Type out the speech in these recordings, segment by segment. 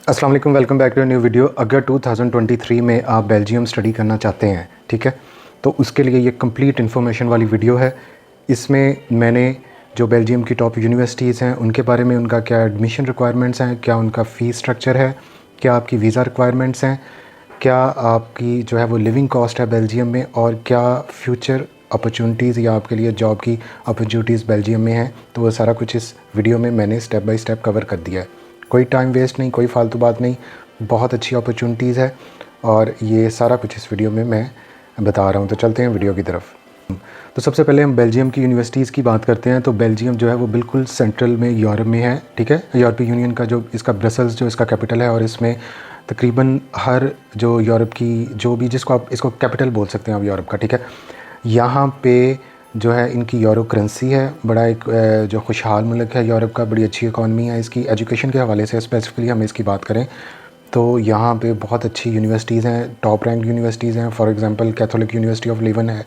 अस्सलाम वालेकुम, welcome back to new video. अगर 2023 में आप बेल्जियम स्टडी करना चाहते हैं, ठीक है, तो उसके लिए ये कंप्लीट इन्फॉर्मेशन वाली वीडियो है। इसमें मैंने जो बेल्जियम की टॉप यूनिवर्सिटीज़ हैं उनके बारे में, उनका क्या एडमिशन रिक्वायरमेंट्स हैं, क्या उनका फ़ीस स्ट्रक्चर है, क्या आपकी वीज़ा रिक्वायरमेंट्स हैं, क्या आपकी जो है वो लिविंग कॉस्ट है बेल्जियम में, और क्या फ्यूचर अपॉर्चुनिटीज़ या आपके लिए जॉब की अपॉर्चुनिटीज़ बेल्जियम में हैं। तो वो सारा कुछ इस वीडियो में मैंने स्टेप बाय स्टेप कवर कर दिया है। कोई टाइम वेस्ट नहीं, कोई फालतू बात नहीं, बहुत अच्छी अपॉर्चुनिटीज़ है और ये सारा कुछ इस वीडियो में मैं बता रहा हूँ। तो चलते हैं वीडियो की तरफ। तो सबसे पहले हम बेल्जियम की यूनिवर्सिटीज़ की बात करते हैं। तो बेल्जियम जो है वो बिल्कुल सेंट्रल में यूरोप में है, ठीक है। यूरोपीय यूनियन का जो इसका ब्रसल्स जो इसका कैपिटल है, और इसमें तकरीबन हर जो यूरोप की जो भी, जिसको आप इसको कैपिटल बोल सकते हैं आप यूरोप का, ठीक है। यहाँ पे जो है इनकी यूरो करेंसी है। बड़ा एक जो खुशहाल मुल्क है यूरोप का, बड़ी अच्छी इकॉनमी है इसकी। एजुकेशन के हवाले से स्पेसिफिकली हम इसकी बात करें तो यहाँ पे बहुत अच्छी यूनिवर्सिटीज़ हैं, टॉप रैंक यूनिवर्सिटीज़ हैं। For example Catholic university of Leuven है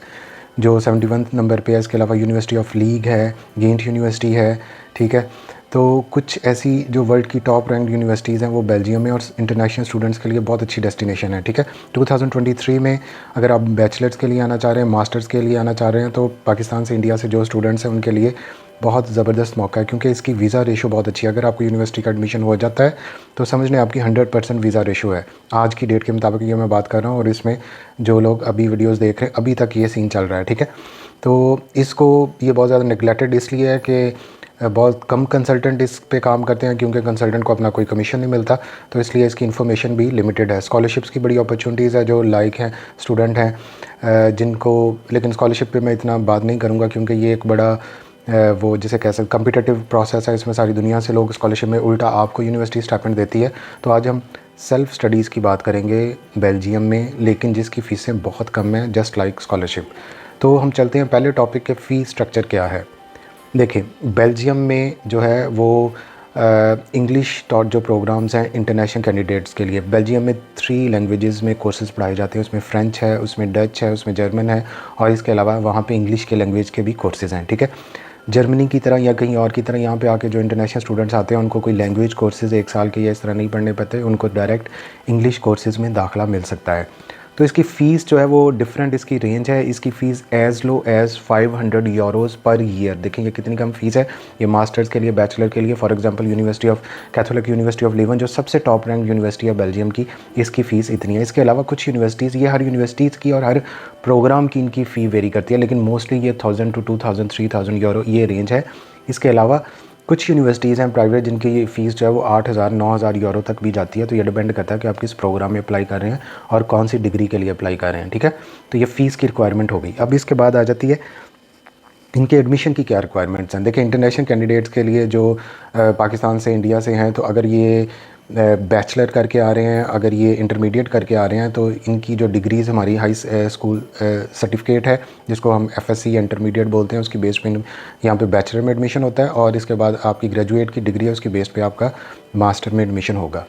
जो 71 नंबर पे है। इसके अलावा यूनिवर्सिटी ऑफ लीग है, गेंट यूनिवर्सिटी है, ठीक है। तो कुछ ऐसी जो वर्ल्ड की टॉप रैंक यूनिवर्सिटीज़ हैं वो बेल्जियम में, और इंटरनेशनल स्टूडेंट्स के लिए बहुत अच्छी डेस्टिनेशन है, ठीक है। 2023 में अगर आप बैचलर्स के लिए आना चाह रहे हैं, मास्टर्स के लिए आना चाह रहे हैं, तो पाकिस्तान से, इंडिया से जो स्टूडेंट्स हैं उनके लिए बहुत ज़बरदस्त मौका है, क्योंकि इसकी वीज़ा रेशो बहुत अच्छी है। अगर आपको यूनिवर्सिटी का एडमिशन हो जाता है तो समझ लें आपकी 100% वीज़ा रेशो है। आज की डेट के मुताबिक ये मैं बात कर रहा हूँ, और इसमें जो लोग अभी वीडियोस देख रहे हैं अभी तक ये सीन चल रहा है, ठीक है। तो इसको ये बहुत ज़्यादा नेगलेक्टेड इसलिए है कि बहुत कम कंसल्टेंट इस पे काम करते हैं, क्योंकि कंसल्टेंट को अपना कोई कमीशन नहीं मिलता, तो इसलिए इसकी इन्फॉर्मेशन भी लिमिटेड है। स्कॉलरशिप्स की बड़ी अपॉर्चुनिटीज़ है, जो लाइक हैं स्टूडेंट हैं जिनको, लेकिन स्कॉलरशिप पे मैं इतना बात नहीं करूँगा, क्योंकि ये एक बड़ा वो जिसे कह सकते कम्पिटिटिव प्रोसेस है। इसमें सारी दुनिया से लोग स्कॉलरशिप में, उल्टा आपको यूनिवर्सिटी स्टाइपेंड देती है। तो आज हम सेल्फ़ स्टडीज़ की बात करेंगे बेल्जियम में, लेकिन जिसकी फ़ीसें बहुत कम हैं, जस्ट लाइक स्कॉलरशिप। तो हम चलते हैं पहले टॉपिक के, फ़ी स्ट्रक्चर क्या है। देखिए, बेल्जियम में जो है वो इंग्लिश टॉट जो प्रोग्राम्स हैं इंटरनेशनल कैंडिडेट्स के लिए, बेल्जियम में 3 लैंग्वेजेस में कोर्सेज़ पढ़ाए जाते हैं। उसमें फ़्रेंच है, उसमें डच है, उसमें जर्मन है, और इसके अलावा वहाँ पे इंग्लिश के लैंग्वेज के भी कोर्सेज़ हैं, ठीक है। जर्मनी की तरह या कहीं और की तरह यहाँ पे आके जो इंटरनेशनल स्टूडेंट्स आते हैं उनको कोई लैंग्वेज कोर्सेज़ 1 साल के या इस तरह नहीं पढ़ने पड़ते, उनको डायरेक्ट इंग्लिश कोर्सेज़ में दाखिला मिल सकता है। तो इसकी फ़ीस जो है वो डिफरेंट इसकी रेंज है। इसकी fees as low as 500 euros per year. देखें ये कितनी कम फ़ीस है। ये मास्टर्स के लिए, बैचलर के लिए, for example university of Catholic university of Leuven जो सबसे टॉप रैंक यूनिवर्सिटी है बेल्जियम की, इसकी फ़ीस इतनी है। इसके अलावा कुछ यूनिवर्सिटीज़, ये हर यूनिवर्सिटीज़ की और हर प्रोग्राम की इनकी फ़ी वेरी करती है, लेकिन मोस्टली ये 1000 टू 2000 3000 यूरो ये रेंज है। इसके अलावा कुछ यूनिवर्सिटीज़ हैं प्राइवेट जिनकी ये फ़ीस जो है वो 8000 9000 यूरो तक भी जाती है। तो ये डिपेंड करता है कि आप किस प्रोग्राम में अप्लाई कर रहे हैं और कौन सी डिग्री के लिए अप्लाई कर रहे हैं, ठीक है। तो ये फ़ीस की रिक्वायरमेंट हो गई। अब इसके बाद आ जाती है इनके एडमिशन की क्या रिक्वायरमेंट्स हैं। देखिए, इंटरनेशनल कैंडिडेट्स के लिए जो पाकिस्तान से, इंडिया से हैं, तो अगर ये बैचलर करके आ रहे हैं, अगर ये इंटरमीडिएट करके आ रहे हैं, तो इनकी जो डिग्रीज़ हमारी हाई स्कूल सर्टिफिकेट है जिसको हम एफएससी या इंटरमीडिएट बोलते हैं, उसकी बेस पे यहाँ पे बैचलर में एडमिशन होता है, और इसके बाद आपकी ग्रेजुएट की डिग्री है, उसकी बेस पे आपका मास्टर में एडमिशन होगा।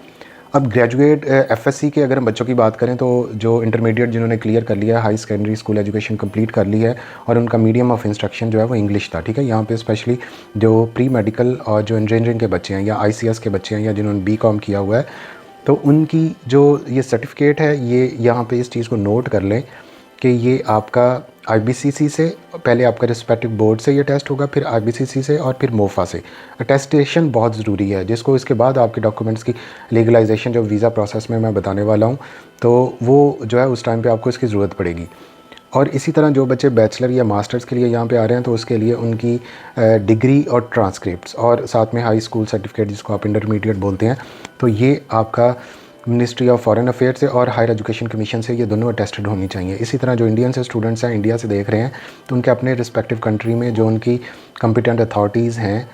अब ग्रेजुएट एफएससी के अगर हम बच्चों की बात करें, तो जो इंटरमीडिएट जिन्होंने क्लियर कर लिया है, high secondary school education complete कर ली है, और उनका मीडियम ऑफ इंस्ट्रक्शन जो है वो इंग्लिश था, ठीक है। यहाँ पे स्पेशली जो प्री मेडिकल और जो इंजीनियरिंग के बच्चे हैं या आईसीएस के बच्चे हैं या जिन्होंने बीकॉम किया हुआ है, तो उनकी जो ये सर्टिफिकेट है, ये यहाँ पे इस चीज़ को नोट कर लें कि ये आपका आईबीसीसी से, पहले आपका रिस्पेक्टिव बोर्ड से ये टेस्ट होगा, फिर आईबीसीसी से, और फिर मोफा से। अटेस्टेशन बहुत ज़रूरी है, जिसको इसके बाद आपके डॉक्यूमेंट्स की लीगलाइजेशन जो वीज़ा प्रोसेस में मैं बताने वाला हूँ, तो वो जो है उस टाइम पे आपको इसकी ज़रूरत पड़ेगी। और इसी तरह जो बच्चे बैचलर या मास्टर्स के लिए यहाँ पे आ रहे हैं, तो उसके लिए उनकी डिग्री और ट्रांसक्रिप्ट्स और साथ में हाई स्कूल सर्टिफिकेट जिसको आप इंटरमीडिएट बोलते हैं, तो ये आपका मिनिस्ट्री ऑफ फॉरेन अफेयर से और हायर एजुकेशन कमीशन से ये दोनों अटेस्टेड होनी चाहिए। इसी तरह जो इंडियन से स्टूडेंट्स हैं, इंडिया से देख रहे हैं, तो उनके अपने रिस्पेक्टिव कंट्री में जो उनकी कम्पिटेंट अथॉरिटीज़ हैं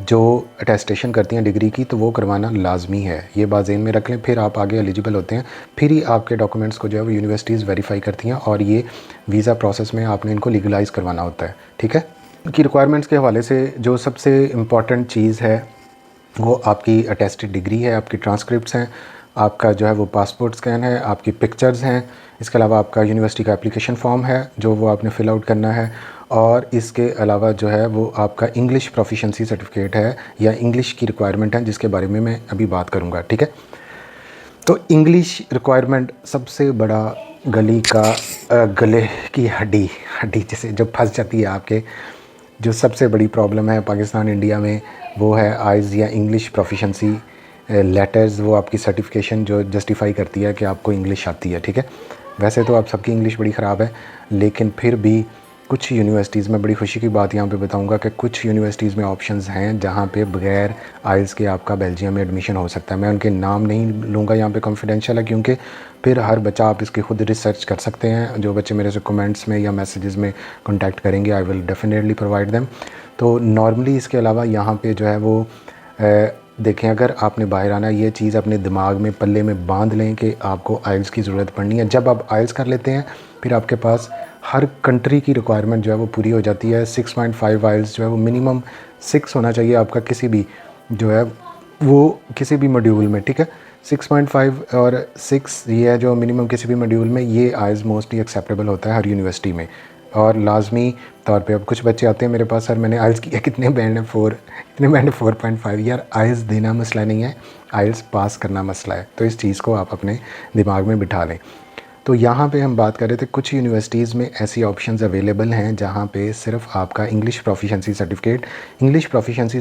जो अटेस्टेशन करती हैं डिग्री की, तो वो करवाना लाजमी है। ये बात ज़हन में रख लें, फिर आप आगे एलिजिबल होते हैं, फिर ही आपके डॉक्यूमेंट्स को जो है वो यूनिवर्सिटीज़ वेरीफाई करती हैं, और ये वीज़ा प्रोसेस में आपने इनको लीगलाइज़ करवाना होता है, ठीक है। इनकी रिक्वायरमेंट्स के हवाले से जो सबसे इम्पॉर्टेंट चीज़ है वो आपकी अटेस्टेड डिग्री है, आपकी ट्रांसक्रिप्ट्स हैं, आपका जो है वो पासपोर्ट स्कैन है, आपकी पिक्चर्स हैं, इसके अलावा आपका यूनिवर्सिटी का एप्लीकेशन फॉर्म है जो वो आपने फ़िल आउट करना है, और इसके अलावा जो है वो आपका इंग्लिश प्रोफिशिएंसी सर्टिफिकेट है या इंग्लिश की रिक्वायरमेंट है, जिसके बारे में मैं अभी बात करूँगा, ठीक है। तो इंग्लिश रिक्वायरमेंट सबसे बड़ा गले की हड्डी जैसे जब फंस जाती है आपके, जो सबसे बड़ी प्रॉब्लम है पाकिस्तान इंडिया में, वो है आइज़ या इंग्लिश प्रोफिशेंसी लेटर्स। वो आपकी सर्टिफिकेशन जो जस्टिफाई करती है कि आपको इंग्लिश आती है, ठीक है। वैसे तो आप सबकी इंग्लिश बड़ी ख़राब है, लेकिन फिर भी कुछ यूनिवर्सिटीज़ में, बड़ी खुशी की बात यहाँ पे बताऊँगा कि कुछ यूनिवर्सिटीज़ में ऑप्शंस हैं जहाँ पे बगैर आइल्स के आपका बेल्जियम में एडमिशन हो सकता है। मैं उनके नाम नहीं लूँगा यहाँ पे, कॉन्फिडेंशियल है, क्योंकि फिर हर बच्चा, आप इसकी खुद रिसर्च कर सकते हैं। जो बच्चे मेरे से कमेंट्स में या मैसेजेस में कॉन्टैक्ट करेंगे, I will definitely provide them. तो नॉर्मली इसके अलावा यहाँ पे जो है वो देखें, अगर आपने बाहर आना, ये चीज़ अपने दिमाग में पल्ले में बांध लें कि आपको आइल्स की ज़रूरत पड़नी है। जब आप आइल्स कर लेते हैं, फिर आपके पास हर कंट्री की रिक्वायरमेंट जो है वो पूरी हो जाती है। 6.5 आइल्स जो है वो मिनिमम 6 होना चाहिए आपका किसी भी जो है वो किसी भी मॉड्यूल में, ठीक है। 6.5 और 6 ये है जो मिनिमम किसी भी मॉड्यूल में, ये आइल्स मोस्टली एक्सेप्टेबल होता है हर यूनिवर्सिटी में। और लाजमी तौर पे अब कुछ बच्चे आते हैं मेरे पास, सर मैंने आइल्स किया, कितने बैंड है? 4। इतने बैंड है 4.5। यार आइल्स देना मसला नहीं है, आइल्स पास करना मसला है। तो इस चीज़ को आप अपने दिमाग में बिठा लें। तो यहाँ पे हम बात कर रहे थे, कुछ यूनिवर्सिटीज़ में ऐसी ऑप्शंस अवेलेबल हैं जहाँ पे सिर्फ आपका इंग्लिश प्रोफिशिएंसी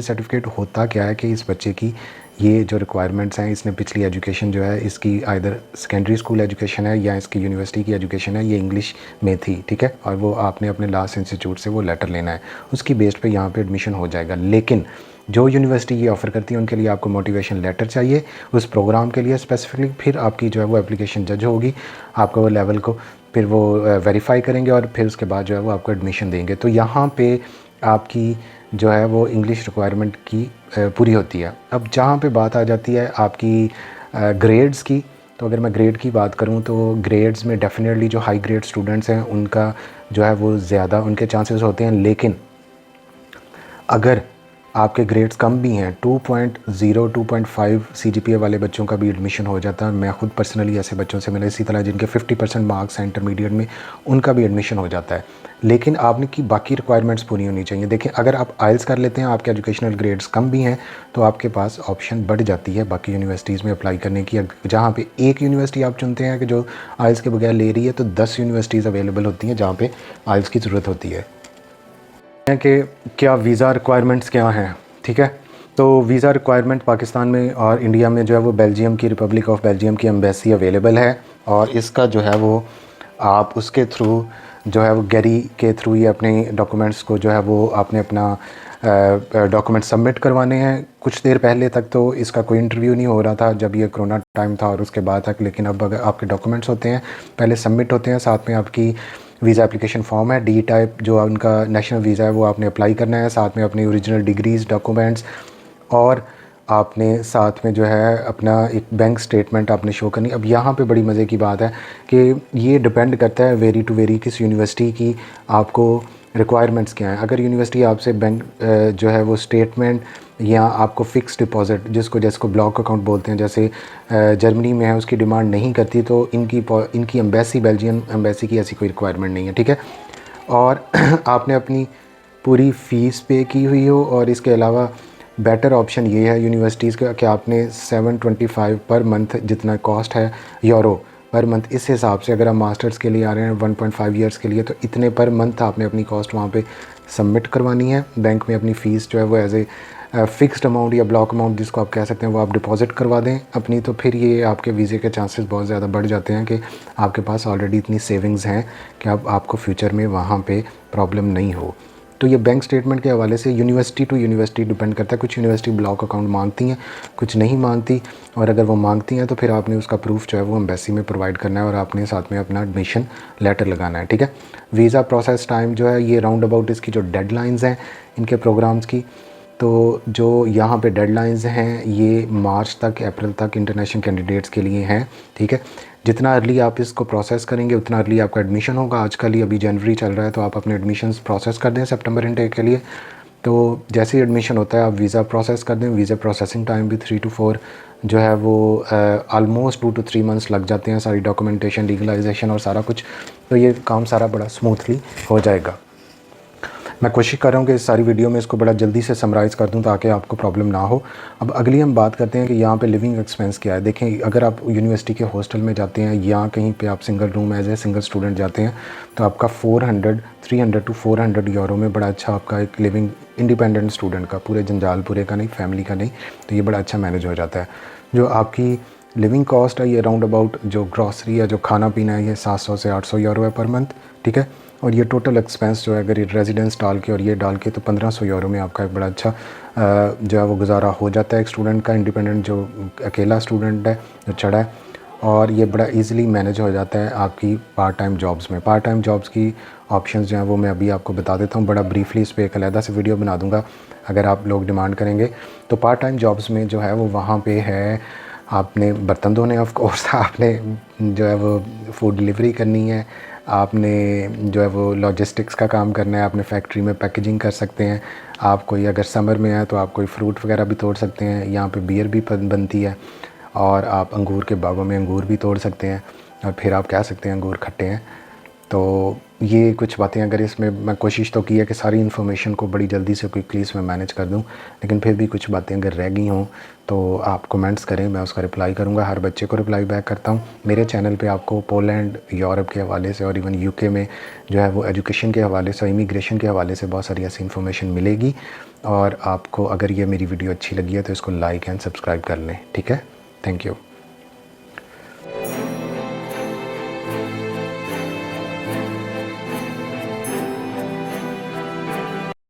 सर्टिफिकेट होता क्या है कि इस बच्चे की ये जो रिक्वायरमेंट्स हैं, इसने पिछली एजुकेशन जो है इसकी आइदर सेकेंडरी स्कूल एजुकेशन है या इसकी यूनिवर्सिटी की एजुकेशन है, ये इंग्लिश में थी, ठीक है। और वो आपने अपने लास्ट इंस्टीट्यूट से वो लेटर लेना है, उसकी बेस्ड पे यहाँ पे एडमिशन हो जाएगा। लेकिन जो यूनिवर्सिटी ये ऑफ़र करती है उनके लिए आपको मोटिवेशन लेटर चाहिए उस प्रोग्राम के लिए स्पेसिफिकली। फिर आपकी जो है वो एप्लीकेशन जज होगी, आपको वो लेवल को फिर वो वेरीफाई करेंगे और फिर उसके बाद जो है वो आपको एडमिशन देंगे। तो यहाँ पे आपकी जो है वो इंग्लिश रिक्वायरमेंट की पूरी होती है। अब जहाँ पे बात आ जाती है आपकी ग्रेड्स की, तो अगर मैं ग्रेड की बात करूँ तो ग्रेड्स में डेफिनेटली जो हाई ग्रेड स्टूडेंट्स हैं उनका जो है वो ज़्यादा उनके चांसेस होते हैं। लेकिन अगर आपके ग्रेड्स कम भी हैं, 2.0 2.5 CGPA वाले बच्चों का भी एडमिशन हो जाता है। मैं खुद पर्सनली ऐसे बच्चों से मिला, इसी तरह जिनके 50% मार्क्स हैं इंटरमीडिएट में, उनका भी एडमिशन हो जाता है। लेकिन आपने की बाकी रिक्वायरमेंट्स पूरी होनी चाहिए। देखिए, अगर आप आइल्स कर लेते हैं, आपके एजुकेशनल ग्रेड्स कम भी हैं, तो आपके पास ऑप्शन बढ़ जाती है बाकी यूनिवर्सिटीज़ में अप्लाई करने की। जहाँ पे एक यूनिवर्सिटी आप चुनते हैं कि जो आइल्स के बगैर ले रही है, तो 10 यूनिवर्सिटीज़ अवेलेबल होती हैं जहाँ पे आइल्स की ज़रूरत होती है। कि क्या वीज़ा रिक्वायरमेंट्स क्या हैं, ठीक है। तो वीज़ा रिक्वायरमेंट पाकिस्तान में और इंडिया में जो है वो बेल्जियम की, रिपब्लिक ऑफ बेल्जियम की एम्बेसी अवेलेबल है। और इसका जो है वो आप उसके थ्रू जो है वो गैरी के थ्रू ये अपने डॉक्यूमेंट्स को जो है वो आपने अपना डॉक्यूमेंट सबमिट करवाने हैं। कुछ देर पहले तक तो इसका कोई इंटरव्यू नहीं हो रहा था जब ये कोरोना टाइम था और उसके बाद तक, लेकिन अब अगर आपके डॉक्यूमेंट्स होते हैं पहले सबमिट होते हैं, साथ में आपकी वीज़ा एप्लीकेशन फॉर्म है, डी टाइप जो उनका नेशनल वीज़ा है वो आपने अप्लाई करना है, साथ में अपनी ओरिजिनल डिग्रीज़, डॉक्यूमेंट्स, और आपने साथ में जो है अपना एक बैंक स्टेटमेंट आपने शो करनी। अब यहाँ पे बड़ी मज़े की बात है कि ये डिपेंड करता है वेरी टू वेरी किस यूनिवर्सिटी की आपको रिक्वायरमेंट्स क्या हैं। अगर यूनिवर्सिटी आपसे बैंक जो है वो स्टेटमेंट या आपको फ़िक्स डिपॉज़िट, जिसको ब्लॉक अकाउंट बोलते हैं, जैसे जर्मनी में है, उसकी डिमांड नहीं करती, तो इनकी एम्बेसी, बेल्जियम एम्बेसी की ऐसी कोई रिक्वायरमेंट नहीं है, ठीक है। और आपने अपनी पूरी फ़ीस पे की हुई हो, और इसके अलावा बेटर ऑप्शन ये है यूनिवर्सिटीज़ का कि आपने 725 पर मंथ जितना कॉस्ट है यूरो पर मंथ, इस हिसाब से अगर आप मास्टर्स के लिए आ रहे हैं 1.5 ईयर्स के लिए, तो इतने पर मंथ आपने अपनी कॉस्ट वहाँ पे सबमिट करवानी है। बैंक में अपनी फ़ीस जो है वो एज ए फ़िक्स्ड अमाउंट या ब्लॉक अमाउंट जिसको आप कह सकते हैं वो आप डिपॉज़िट करवा दें अपनी। तो फिर ये आपके वीज़े के चांसेस बहुत ज़्यादा बढ़ जाते हैं कि आपके पास ऑलरेडी इतनी सेविंग्स हैं कि अब आपको फ्यूचर में वहाँ पे प्रॉब्लम नहीं हो। तो ये बैंक स्टेटमेंट के हवाले से यूनिवर्सिटी टू यूनिवर्सिटी डिपेंड करता है। कुछ यूनिवर्सिटी ब्लॉक अकाउंट मांगती हैं, कुछ नहीं मांगती, और अगर वो मांगती हैं तो फिर आपने उसका प्रूफ जो है वो एम्बेसी में प्रोवाइड करना है और आपने साथ में अपना एडमिशन लेटर लगाना है, ठीक है। वीज़ा प्रोसेस टाइम जो है ये राउंड अबाउट इसकी जो डेडलाइंस हैं इनके प्रोग्राम्स की, तो जो यहाँ पे डेडलाइंस हैं ये मार्च तक, अप्रैल तक इंटरनेशनल कैंडिडेट्स के लिए हैं, ठीक है। जितना अर्ली आप इसको प्रोसेस करेंगे उतना अर्ली आपका एडमिशन होगा। आजकल ही अभी जनवरी चल रहा है, तो आप अपने एडमिशन्स प्रोसेस कर दें सितंबर इनटेक के लिए। तो जैसे ही एडमिशन होता है आप वीज़ा प्रोसेस कर दें। वीज़ा प्रोसेसिंग टाइम भी 3 to 4 जो है वो आलमोस्ट 2 to 3 मंथ्स लग जाते हैं, सारी डॉक्यूमेंटेशन, लीगलाइजेशन और सारा कुछ। तो ये काम सारा बड़ा स्मूथली हो जाएगा। मैं कोशिश कर रहा हूँ कि इस सारी वीडियो में इसको बड़ा जल्दी से समराइज़ कर दूँ ताकि आपको प्रॉब्लम ना हो। अब अगली हम बात करते हैं कि यहाँ पे लिविंग एक्सपेंस क्या है। देखें, अगर आप यूनिवर्सिटी के हॉस्टल में जाते हैं या कहीं पे आप single room as a single student जाते हैं तो आपका 300 टू 400 यूरो में बड़ा अच्छा आपका एक लिविंग इंडिपेंडेंट स्टूडेंट का, पूरे जंजाल पूरे का नहीं, फैमिली का नहीं, तो ये बड़ा अच्छा मैनेज हो जाता है। जो आपकी लिविंग कॉस्ट है ये अराउंड अबाउट जो ग्रॉसरी या जो खाना पीना है ये 700 से 800 यूरो है पर मंथ, ठीक है। और ये टोटल एक्सपेंस जो है अगर ये रेजिडेंस डाल के और ये डाल के तो 1500 यूरो में आपका एक बड़ा अच्छा जो है वो गुजारा हो जाता है एक स्टूडेंट का, इंडिपेंडेंट जो अकेला स्टूडेंट है जो चढ़ा है। और ये बड़ा इजीली मैनेज हो जाता है आपकी पार्ट टाइम जॉब्स में। पार्ट टाइम जॉब्स की ऑप्शंस जो हैं वो मैं अभी आपको बता देता हूँ, बड़ा ब्रीफली इस पर एक अलहदा से वीडियो बना दूँगा अगर आप लोग डिमांड करेंगे। तो पार्ट टाइम जॉब्स में जो है वो वहाँ पे है, आपने बर्तन धोने ऑफ कोर्स, आपने जो है वो फूड डिलीवरी करनी है, आपने जो है वो लॉजिस्टिक्स का काम करना है, आपने फैक्ट्री में पैकेजिंग कर सकते हैं, आप कोई अगर समर में है तो आप कोई फ्रूट वगैरह भी तोड़ सकते हैं, यहाँ पे बियर भी बनती है और आप अंगूर के बागों में अंगूर भी तोड़ सकते हैं और फिर आप कह सकते हैं अंगूर खट्टे हैं। तो ये कुछ बातें, अगर इसमें मैं कोशिश तो की है कि सारी इन्फॉर्मेशन को बड़ी जल्दी से क्विकली इसमें मैनेज कर दूं, लेकिन फिर भी कुछ बातें अगर रह गई हों तो आप कमेंट्स करें, मैं उसका रिप्लाई करूंगा। हर बच्चे को रिप्लाई बैक करता हूं। मेरे चैनल पे आपको पोलैंड, यूरोप के हवाले से और इवन यूके में जो है वो एजुकेशन के हवाले से, इमिग्रेशन के हवाले से बहुत सारी ऐसी इन्फॉर्मेशन मिलेगी। और आपको अगर ये मेरी वीडियो अच्छी लगी है तो इसको लाइक एंड सब्सक्राइब कर लें, ठीक है। Thank you.